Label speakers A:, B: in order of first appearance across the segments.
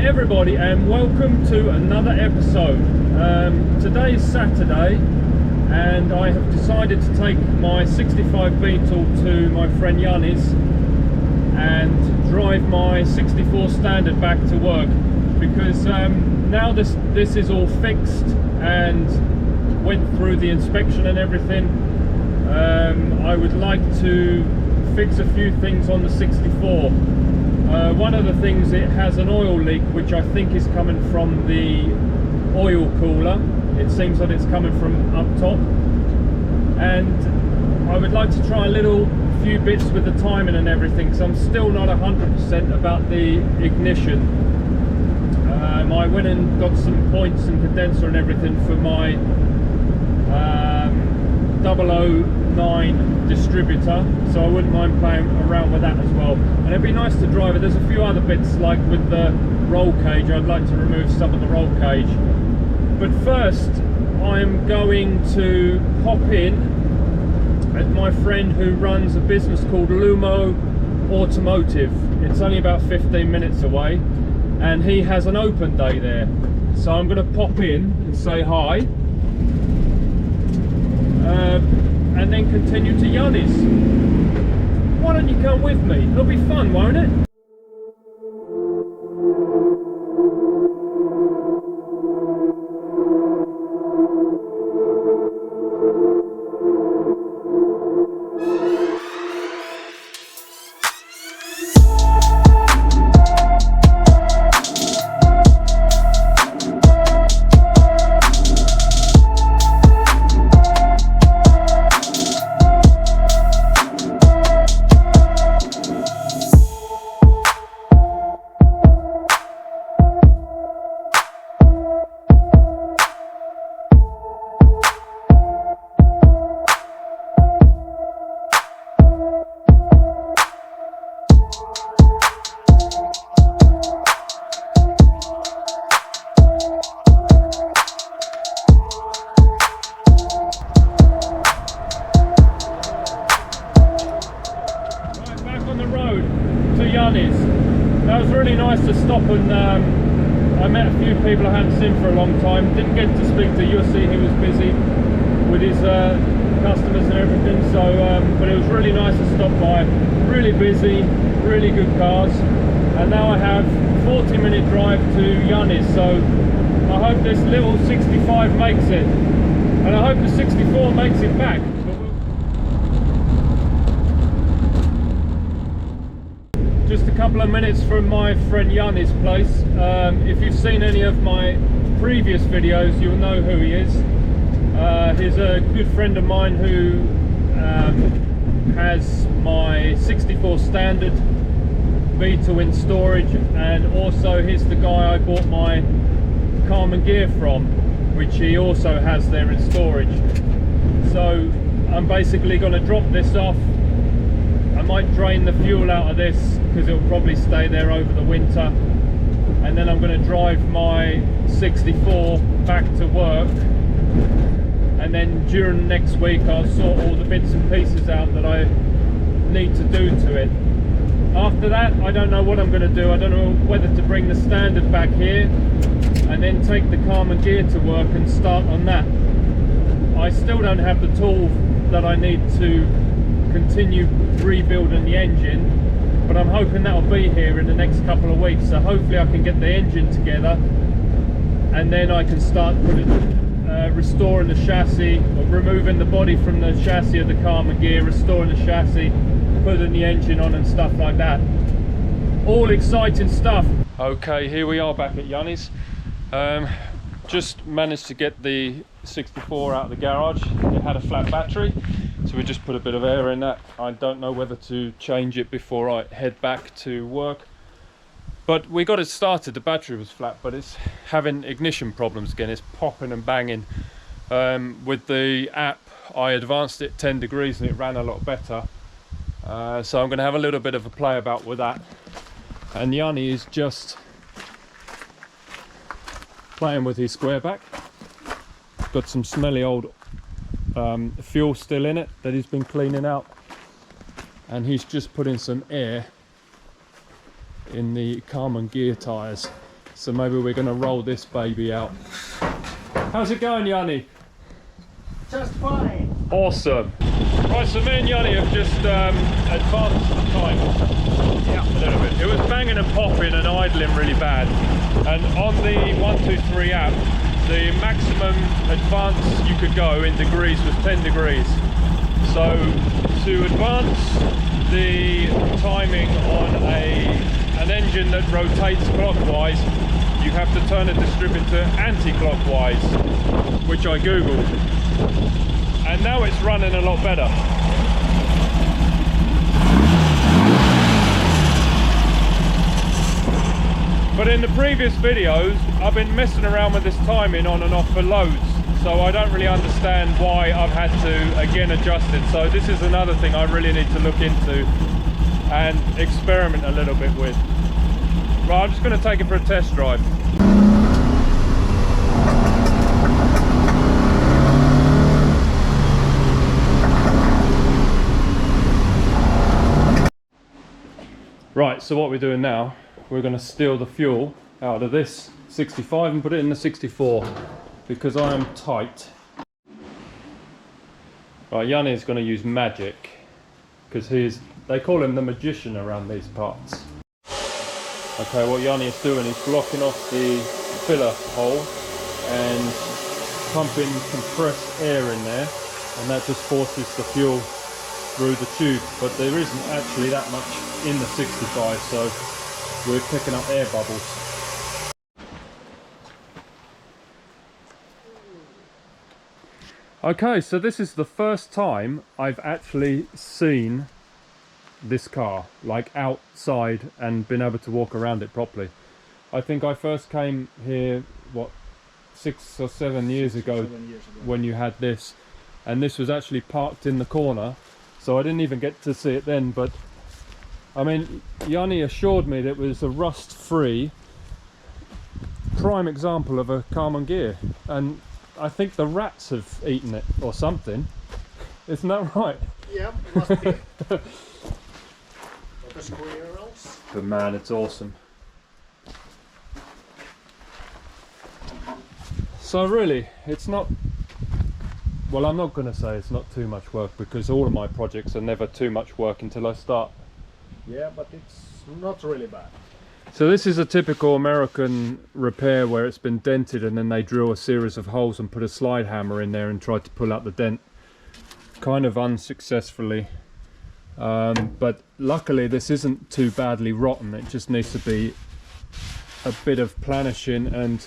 A: everybody, and welcome to another episode. Today is Saturday and I have decided to take my 65 Beetle to my friend Yanni's and drive my 64 Standard back to work, because now this is all fixed and went through the inspection and everything. I would like to fix a few things on the 64. One of the things, it has an oil leak, which I think is coming from the oil cooler. It seems that it's coming from up top, and I would like to try a few bits with the timing and everything, because I'm still not 100% about the ignition. I went and got some points and condenser and everything for my 009 distributor, so I wouldn't mind playing around with that as well. And it'd be nice to drive it. There's a few other bits, like with the roll cage. I'd like to remove some of the roll cage. But first, I'm going to pop in at my friend who runs a business called Lumo Automotive. It's only about 15 minutes away, and he has an open day there. So I'm going to pop in and say hi, and then continue to Yanni's. Why don't you come with me? It'll be fun, won't it? That was really nice to stop, and I met a few people I hadn't seen for a long time. Didn't get to speak to Yussi, he was busy with his customers and everything, so but it was really nice to stop by. Really busy, really good cars, and now I have a 40-minute drive to Yanni's, so I hope this little 65 makes it, and I hope the 64 makes it back. Just a couple of minutes from my friend Yanni's place. If you've seen any of my previous videos, you'll know who he is. He's a good friend of mine who has my 64 Standard Beetle in storage, and also he's the guy I bought my Karmann Ghia from, which he also has there in storage. So I'm basically going to drop this off. I might drain the fuel out of this because it'll probably stay there over the winter, and then I'm going to drive my 64 back to work, and then during next week I'll sort all the bits and pieces out that I need to do to it. After that, I don't know what I'm going to do. I don't know whether to bring the Standard back here and then take the Karmann Ghia to work and start on that. I still don't have the tool that I need to continue rebuilding the engine, but I'm hoping that'll be here in the next couple of weeks, so hopefully I can get the engine together, and then I can start restoring the chassis, or removing the body from the chassis of the Karmann Ghia, restoring the chassis, putting the engine on and stuff like that. All exciting stuff. Okay, here we are back at Yanni's. Just managed to get the 64 out of the garage. It had a flat battery, so we just put a bit of air in that. I don't know whether to change it before I head back to work, but we got it started. The battery was flat, but it's having ignition problems again. It's popping and banging. With the app, I advanced it 10 degrees and it ran a lot better. So I'm going to have a little bit of a play about with that. And Yanni is just playing with his square back. Got some smelly old fuel still in it that he's been cleaning out, and he's just putting some air in the Karmann Ghia tyres. So maybe we're going to roll this baby out. How's it going, Yanni?
B: Just fine.
A: Awesome. Right, so me and Yanni have just advanced the time a little bit. It was banging and popping and idling really bad. And on the 123 app, the maximum advance you could go in degrees was 10 degrees. So to advance the timing on an engine that rotates clockwise, you have to turn the distributor anti-clockwise, which I googled, and now it's running a lot better. But in the previous videos I've been messing around with this timing on and off for loads, so I don't really understand why I've had to again adjust it. So this is another thing I really need to look into and experiment a little bit with. Right, I'm just going to take it for a test drive. Right, so what we're doing now, we're going to steal the fuel out of this 65 and put it in the 64 because I am tight. Right, Yanni is going to use magic because they call him the magician around these parts. Okay, what Yanni is doing is blocking off the filler hole and pumping compressed air in there, and that just forces the fuel through the tube, but there isn't actually that much in the 65, so we're picking up air bubbles. Okay, so this is the first time I've actually seen this car, like outside, and been able to walk around it properly. I think I first came here, what, 6 or 7 years ago when you had this, and this was actually parked in the corner, so I didn't even get to see it then. But I mean, Yanni assured me that it was a rust-free prime example of a Karmann Ghia, and I think the rats have eaten it or something. Isn't that right?
B: Yeah, it must be. The squirrels.
A: But man, it's awesome. So really, it's not, well, I'm not going to say it's not too much work, because all of my projects are never too much work until I start.
B: Yeah, but it's not really bad.
A: So this is a typical American repair where it's been dented and then they drill a series of holes and put a slide hammer in there and try to pull out the dent. Kind of unsuccessfully. But luckily this isn't too badly rotten. It just needs to be a bit of planishing and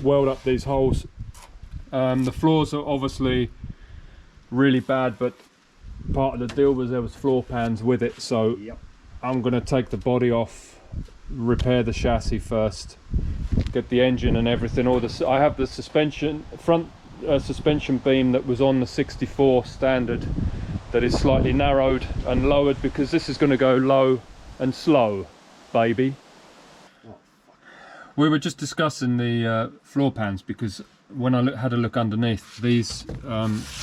A: weld up these holes. The floors are obviously really bad, but part of the deal was there was floor pans with it, so
B: yep.
A: I'm going to take the body off, repair the chassis first, get the engine and everything. I have the suspension, front suspension beam that was on the 64 standard that is slightly narrowed and lowered, because this is going to go low and slow, baby. We were just discussing the floor pans, because when I had a look underneath, these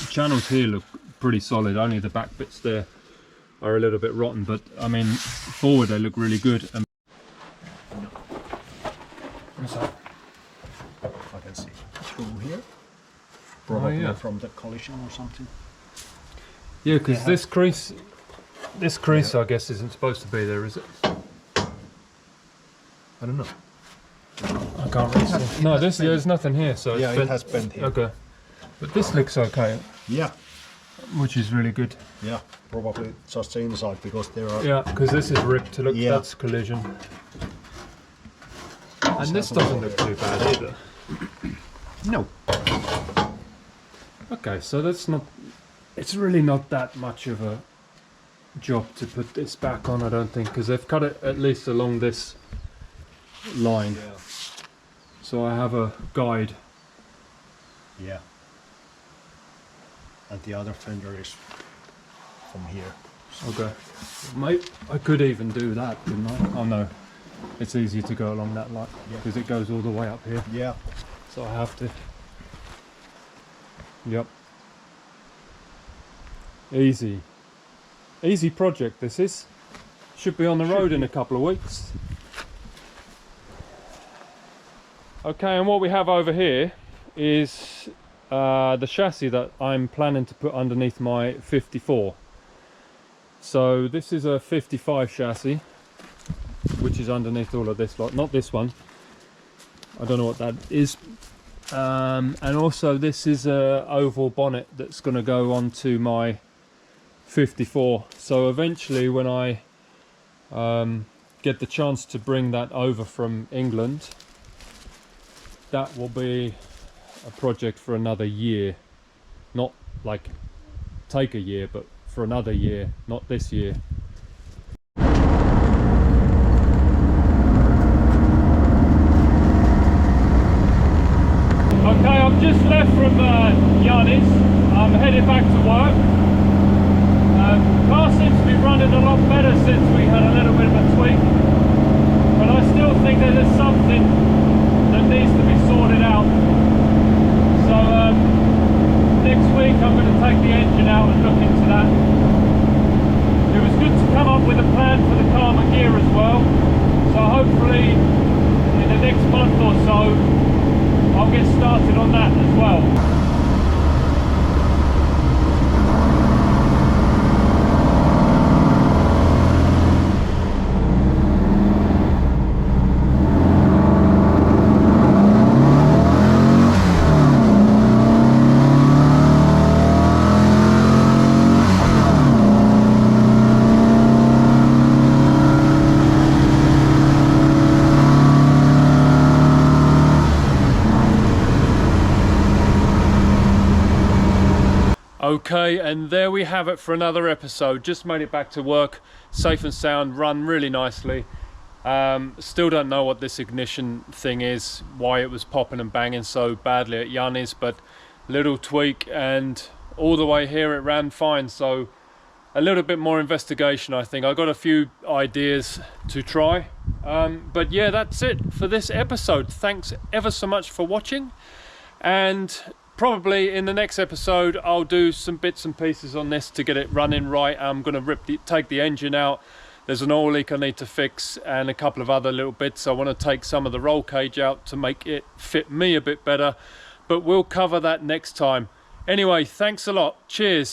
A: channels here look pretty solid. Only the back bits there are a little bit rotten, but I mean forward they look really good. What's that?
B: I can see through here. Probably
A: yeah.
B: From the collision or something.
A: Yeah, because this crease I guess isn't supposed to be there, is it?
B: I don't know.
A: I can't really see. No, there's nothing here, so
B: yeah,
A: it's
B: it has bent here.
A: Okay, but this looks okay.
B: Yeah.
A: Which is really good.
B: Yeah, probably just the inside, because there are.
A: Yeah, because this is ripped. Look,
B: Yeah.
A: that's collision. And this doesn't look too bad either.
B: No.
A: Okay, so that's not. It's really not that much of a job to put this back on, I don't think, because they've cut it at least along this line.
B: Yeah.
A: So I have a guide.
B: Yeah. And the other fender is from here.
A: Okay. Mate, I could even do that, couldn't I? Oh no. It's easier to go along that line because it goes all the way up here.
B: Yeah.
A: So I have to. Yep. Easy. Easy project this is. Should be on the road in a couple of weeks. Okay, and what we have over here is the chassis that I'm planning to put underneath my 54. So this is a 55 chassis, which is underneath all of this lot, not this one. I don't know what that is. And also this is a oval bonnet that's going to go onto my 54. So eventually when I get the chance to bring that over from England, that will be a project for another year. Not like take a year, but for another year, not this year. Okay, I've just left from Yanni's. I'm headed back to work. Car seems to be running a lot better since we had a little bit of a tweak, but I still think that there's something that needs to be sorted out. So next week I'm going to take the engine out and look into that. It was good to come up with a plan for the Karmann Ghia as well. So hopefully in the next month or so I'll get started on that as well. Okay, and there we have it for another episode. Just made it back to work, safe and sound, run really nicely. Still don't know what this ignition thing is, why it was popping and banging so badly at Yanni's, but little tweak, and all the way here it ran fine. So a little bit more investigation, I think. I got a few ideas to try. But yeah, that's it for this episode. Thanks ever so much for watching, and probably in the next episode I'll do some bits and pieces on this to get it running right. I'm going to take the engine out. There's an oil leak I need to fix and a couple of other little bits. I want to take some of the roll cage out to make it fit me a bit better, but we'll cover that next time. Anyway, thanks a lot. Cheers.